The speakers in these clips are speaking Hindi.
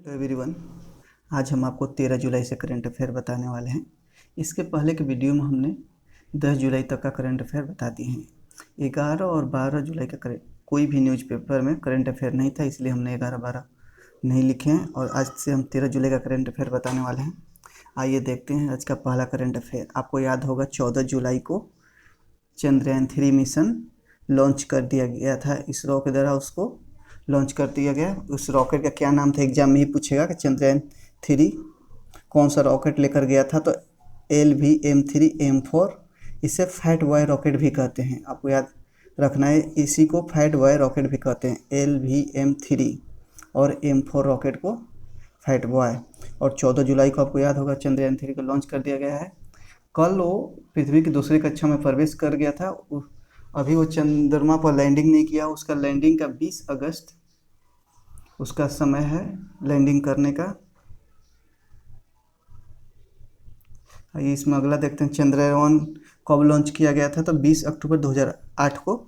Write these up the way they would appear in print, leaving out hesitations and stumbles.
Hello everyone. आज हम आपको 13 जुलाई से करंट अफेयर बताने वाले हैं। इसके पहले के वीडियो में हमने 10 जुलाई तक का करंट अफेयर बता दिए हैं। 11 और 12 जुलाई का कोई भी न्यूज़पेपर में करंट अफेयर नहीं था, इसलिए हमने 11-12 नहीं लिखे हैं और आज से हम 13 जुलाई का करंट अफेयर बताने वाले हैं। आइए देखते हैं आज का पहला करंट अफेयर। आपको याद होगा 14 जुलाई को चंद्रयान 3 मिशन लॉन्च कर दिया गया था। इसरो के द्वारा उसको लॉन्च कर दिया गया। उस रॉकेट का क्या नाम था, एग्जाम में ही पूछेगा कि चंद्रयान 3 कौन सा रॉकेट लेकर गया था। तो LVM-3M4, इसे फैट बॉय रॉकेट भी कहते हैं। आपको याद रखना है, इसी को फैट बॉय रॉकेट भी कहते हैं। LVM-3 और M4 रॉकेट को फैट बॉय। और 14 जुलाई को आपको याद होगा चंद्रयान 3 को लॉन्च कर दिया गया है। कल वो पृथ्वी की दूसरी कक्षा में प्रवेश कर गया था। अभी वो चंद्रमा पर लैंडिंग नहीं किया। उसका लैंडिंग का 20 अगस्त उसका समय है लैंडिंग करने का। आइए इसमें अगला देखते हैं, चंद्रयान कब लॉन्च किया गया था। तो 20 अक्टूबर 2008 को,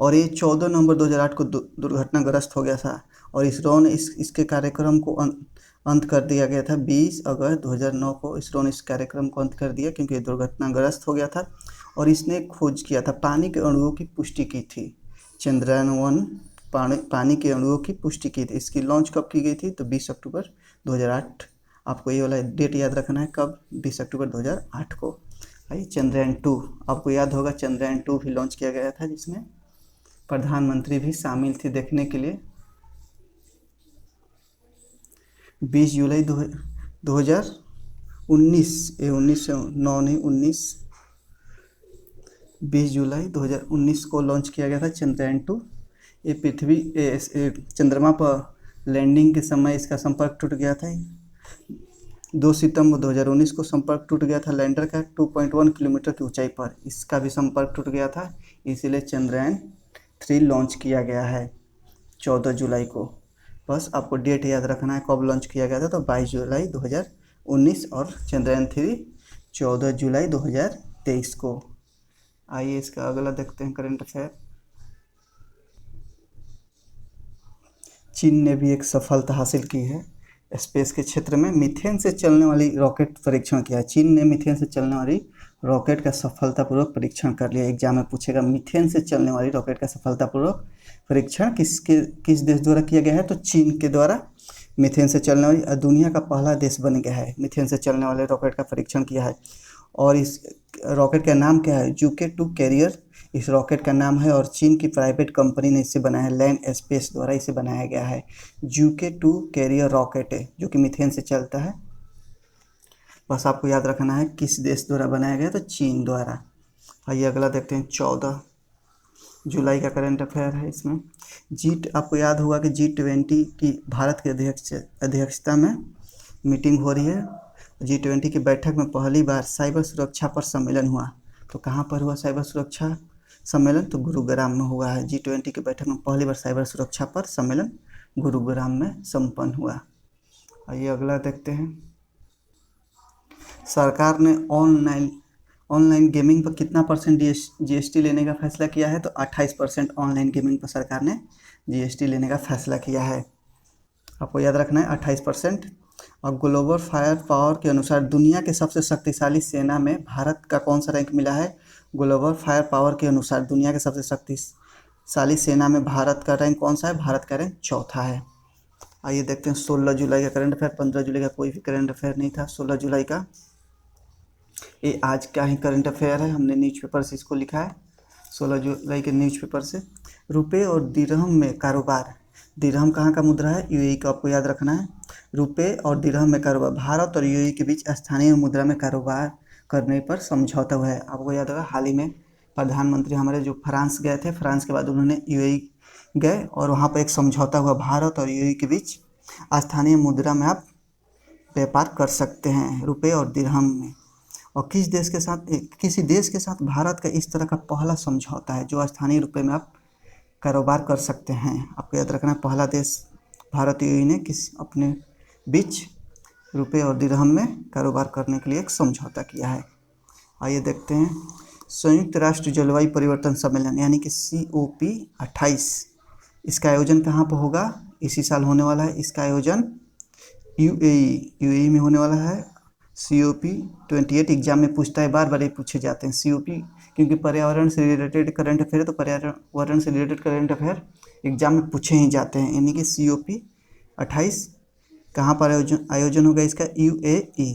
और ये 14 नवंबर 2008 को दुर्घटनाग्रस्त हो गया था। और इसरो ने इसके कार्यक्रम को अंत कर दिया गया था। 20 अगस्त 2009 को इसरो ने इस कार्यक्रम को अंत कर दिया, क्योंकि ये दुर्घटनाग्रस्त हो गया था। और इसने खोज किया था, पानी के अणुओं की पुष्टि की थी। चंद्रयान-1 पानी के अणुओं की पुष्टि की थी। इसकी लॉन्च कब की गई थी, तो 20 अक्टूबर 2008। आपको ये वाला डेट याद रखना है, कब, 20 अक्टूबर 2008 को। आइए चंद्रयान 2, आपको याद होगा चंद्रयान 2 भी लॉन्च किया गया था, जिसमें प्रधानमंत्री भी शामिल थे देखने के लिए। 20 जुलाई 2019, 1909 नहीं 19, 20 जुलाई 2019 को लॉन्च किया गया था चंद्रयान 2। ये चंद्रमा पर लैंडिंग के समय इसका संपर्क टूट गया था। 2 सितंबर 2019 को संपर्क टूट गया था लैंडर का 2.1 किलोमीटर की ऊंचाई पर। इसका भी संपर्क टूट गया था, इसीलिए चंद्रयान 3 लॉन्च किया गया है 14 जुलाई को। बस आपको डेट याद रखना है कब लॉन्च किया गया था, तो 22 जुलाई 2019 और चंद्रयान 3 14 जुलाई 2023 को। आइए इसका अगला देखते हैं करंट अफेयर। चीन ने भी एक सफलता हासिल की है स्पेस के क्षेत्र में। मीथेन से चलने वाली रॉकेट परीक्षण किया है। चीन ने मीथेन से चलने वाली रॉकेट का सफलतापूर्वक परीक्षण कर लिया। एग्जाम में पूछेगा, मीथेन से चलने वाली रॉकेट का सफलतापूर्वक परीक्षण किस देश द्वारा किया गया है, तो चीन के द्वारा मीथेन से चलने वाली दुनिया का पहला देश बन गया है। मीथेन से चलने वाले रॉकेट का परीक्षण किया है। और इस रॉकेट का नाम क्या है, जुके 2 कैरियर इस रॉकेट का नाम है। और चीन की प्राइवेट कंपनी ने इसे बनाया है, लैंड स्पेस द्वारा इसे बनाया गया है। जुके 2 कैरियर रॉकेट है जो कि मीथेन से चलता है। बस आपको याद रखना है किस देश द्वारा बनाया गया, तो चीन द्वारा। आइए अगला देखते हैं, 14 जुलाई का करंट अफेयर है। इसमें आपको याद होगा कि G20 की भारत की अध्यक्षता में मीटिंग हो रही है। G20 की बैठक में पहली बार साइबर सुरक्षा पर सम्मेलन हुआ। तो कहाँ पर हुआ साइबर सुरक्षा सम्मेलन, तो गुरुग्राम में हुआ है। G20 की बैठक में पहली बार साइबर सुरक्षा पर सम्मेलन गुरुग्राम में संपन्न हुआ। आइए अगला देखते हैं, सरकार ने ऑनलाइन गेमिंग पर कितना परसेंट GST लेने का फैसला किया है, तो 28% ऑनलाइन गेमिंग पर सरकार ने GST लेने का फैसला किया है। आपको याद रखना है 28%। और ग्लोबल फायर पावर के अनुसार दुनिया के सबसे शक्तिशाली सेना में भारत का कौन सा रैंक मिला है। ग्लोबल फायर पावर के अनुसार दुनिया के सबसे शक्तिशाली सेना में भारत का रैंक कौन सा है, भारत का रैंक 4था है। आइए देखते हैं 16 जुलाई का करंट अफेयर। 15 जुलाई का कोई भी करंट अफेयर नहीं था। 16 जुलाई का ये आज का ही करंट अफेयर है, हमने न्यूज़पेपर से इसको लिखा है। 16 जुलाई के न्यूज़पेपर से, रुपये और दिरहम में कारोबार। दिरहम कहाँ का मुद्रा है, यूएई का, आपको याद रखना है। रुपये और दिरहम में कारोबार, भारत और यूएई के बीच स्थानीय मुद्रा में कारोबार करने पर समझौता हुआ है। आपको याद होगा हाल ही में प्रधानमंत्री हमारे जो फ्रांस गए थे, फ्रांस के बाद उन्होंने यूएई गए और वहाँ पर एक समझौता हुआ भारत और यूएई के बीच। स्थानीय मुद्रा में आप व्यापार कर सकते हैं, रुपये और दिरहम में। और किसी देश के साथ भारत का इस तरह का पहला समझौता है जो स्थानीय रुपये में आप कारोबार कर सकते हैं। आपको याद रखना है, पहला देश भारत यूएई ने अपने बीच रुपये और दिरहम में कारोबार करने के लिए एक समझौता किया है। आइए देखते हैं, संयुक्त राष्ट्र जलवायु परिवर्तन सम्मेलन यानी कि COP28, इसका आयोजन कहाँ पर होगा, इसी साल होने वाला है। इसका आयोजन यूएई में होने वाला है। COP28 एग्जाम में पूछता है, बार बार ये पूछे जाते हैं COP, क्योंकि पर्यावरण से रिलेटेड करंट अफेयर, तो पर्यावरण से रिलेटेड करंट अफेयर एग्जाम में पूछे ही जाते हैं। यानी कि COP28 कहाँ पर आयोजन होगा इसका? UAE।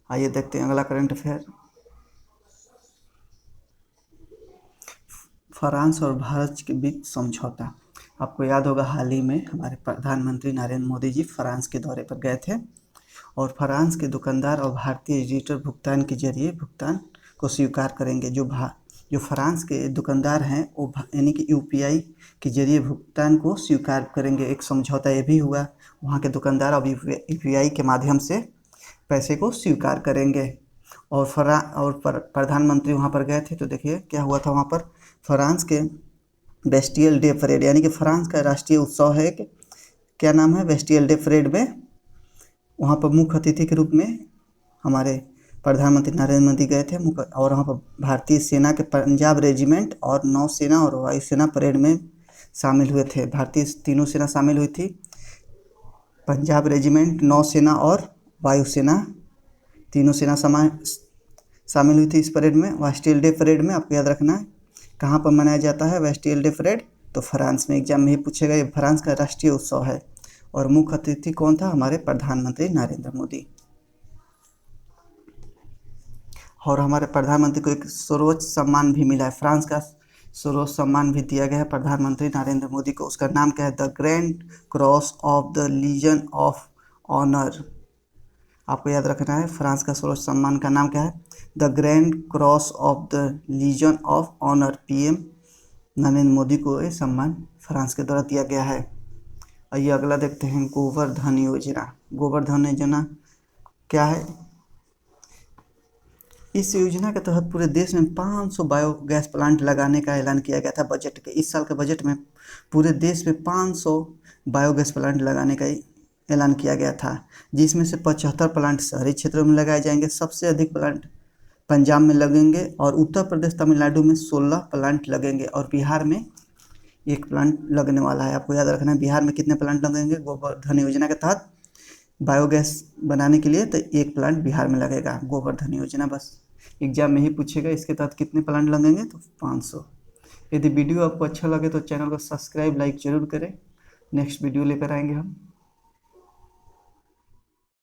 आइए देखते हैं अगला करंट अफेयर। फ्रांस और भारत के बीच समझौता। आपको याद होगा हाल ही में हमारे प्रधानमंत्री नरेंद्र मोदी जी फ्रांस के दौरे पर गए थे और फ्रांस के दुकानदार और भारतीय डिजिटल भुगतान के जरिए भुगतान को स्वीकार करेंगे। जो फ्रांस के दुकानदार हैं वो यानी कि UPI के जरिए भुगतान को स्वीकार करेंगे। एक समझौता ये भी हुआ, वहाँ के दुकानदार अब UPI के माध्यम से पैसे को स्वीकार करेंगे। और प्रधानमंत्री वहाँ पर गए थे तो देखिए क्या हुआ था वहाँ पर। फ्रांस के बेस्टियल डे परेड, यानी कि फ्रांस का राष्ट्रीय उत्सव है कि क्या नाम है, बेस्टियल डे परेड में वहाँ पर मुख्य अतिथि के रूप में हमारे प्रधानमंत्री नरेंद्र मोदी गए थे और वहाँ पर भारतीय सेना के पंजाब रेजिमेंट और नौसेना और वायुसेना परेड में शामिल हुए थे। भारतीय तीनों सेना शामिल हुई थी, पंजाब रेजिमेंट, नौसेना और वायुसेना, तीनों सेना शामिल हुई थी इस परेड में। बेस्टियल डे परेड में आपको याद रखना है कहाँ पर मनाया जाता है बेस्टियल डे परेड, तो फ्रांस में। एग्जाम में ही पूछेगा, ये फ्रांस का राष्ट्रीय उत्सव है। और मुख्य अतिथि कौन था? हमारे प्रधानमंत्री नरेंद्र मोदी। और हमारे प्रधानमंत्री को एक सर्वोच्च सम्मान भी मिला है, फ्रांस का सर्वोच्च सम्मान भी दिया गया है प्रधानमंत्री नरेंद्र मोदी को। उसका नाम क्या है? The grand cross of the legion of honour. आपको याद रखना है फ्रांस का सर्वोच्च सम्मान का नाम क्या है? The grand cross of the legion of honour. PM Narendra Modi को ये सम्मान फ्रांस के द्वारा दिया गया है। आइए अगला देखते हैं, गोवर्धन योजना। गोवर्धन योजना क्या है? इस योजना के तहत पूरे देश में 500 बायोगैस प्लांट लगाने का ऐलान किया गया था बजट के। इस साल के बजट में पूरे देश में 500 बायोगैस प्लांट लगाने का ऐलान किया गया था, जिसमें से 75 प्लांट शहरी क्षेत्रों में लगाए जाएंगे। सबसे अधिक प्लांट पंजाब में लगेंगे और उत्तर प्रदेश तमिलनाडु में 16 प्लांट लगेंगे और बिहार में 1 प्लांट लगने वाला है। आपको याद रखना है बिहार में कितने प्लांट लगेंगे गोवर्धन योजना के तहत बायोगैस बनाने के लिए, तो 1 प्लांट बिहार में लगेगा। गोवर्धन योजना बस एग्जाम में ही पूछेगा इसके तहत कितने प्लांट लगेंगे, तो 500। यदि वीडियो आपको अच्छा लगे तो चैनल को सब्सक्राइब लाइक जरूर करें। नेक्स्ट वीडियो लेकर आएंगे हम।